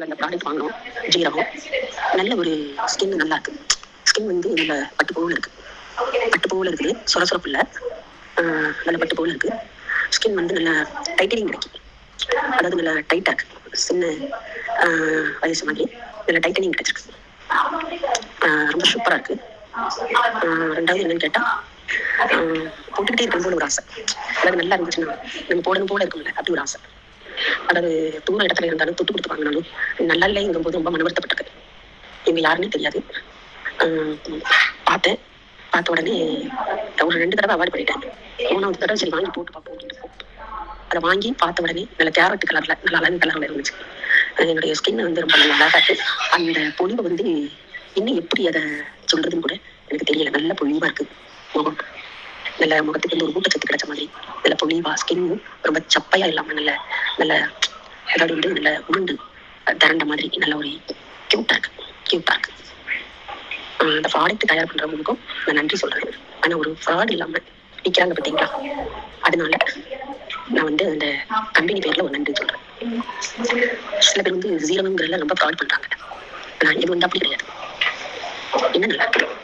அந்த ப்ராடக்ட் வாங்கினோம். ஜீரகம் நல்ல ஒரு ஸ்கின் நல்லா இருக்கு. ஸ்கின் வந்து நல்ல பட்டு போல இருக்கு. பட்டு போல இருக்குது, சொரசொரப்பு இல்லை, நல்ல பட்டு போல இருக்கு. ஸ்கின் வந்து நல்ல டைட்டனிங் கிடைக்கும். அதாவது நல்ல டைட்டா இருக்கு. சின்ன வயசு மாதிரி நல்ல டைட்டனிங் கிடைச்சிருக்கு. ரொம்ப சூப்பரா இருக்கு. ரெண்டாவது என்னன்னு கேட்டா, போட்டுக்கிட்டே இருக்கணும் போல ஒரு ஆசை. அதாவது நல்லா இருந்துச்சுன்னா நம்ம போடணும் போல இருக்கும்ல, அப்படி ஒரு ஆசை. அதாவது தூர இடத்துல இருந்தாலும் தொட்டு கொடுத்து வாங்கினாலும் நல்லா இல்லைங்கும் போது ரொம்ப மனவருத்தப்பட்டிருக்கு. இவங்க யாருன்னு தெரியாது. பார்த்தேன். பார்த்த உடனே ஒரு 2 தடவை அவாய்ட் பண்ணிட்டேன். 3வது தடவை சரி வாங்கி போட்டு பார்ப்போம் அப்படின்னு அதை வாங்கி பார்த்த உடனே நல்ல கேரட் கலர்ல நல்ல அழகு கலர்ல இருந்துச்சு. என்னுடைய ஸ்கின் வந்து ரொம்ப நல்லா இருக்கு. அந்த பொலிவை வந்து இன்னும் எப்படி அதை சொல்றதுன்னு கூட எனக்கு தெரியல. நல்ல பொலிவா இருக்கு. முகம் நல்ல முகத்துக்கு வந்து ஒரு ஊட்டச்சத்து கிடைச்ச மாதிரி நல்ல பொலிவா, ஸ்கின் ரொம்ப சப்பையா இல்லாம நல்ல நல்ல அதாவது வந்து நல்ல உருண்டு திரண்ட மாதிரி நல்ல ஒரு கியூட்டா இருக்கு. அந்த ப்ராடக்ட் தயார் பண்றவங்களுக்கும் நான் நன்றி சொல்றேன். ஆனா ஒரு ஃப்ராட் இல்லாம விற்கிறாங்க பார்த்தீங்களா, அதனால நான் வந்து அந்த கம்பெனி பேர்ல ஒரு நன்றி சொல்றேன். சில பேர் வந்து ஜீரணுங்கிறதுல ரொம்ப ஃப்ராட் பண்றாங்க. நான் இது வந்து அப்படி கிடையாது. என்ன நல்லா இருக்கு.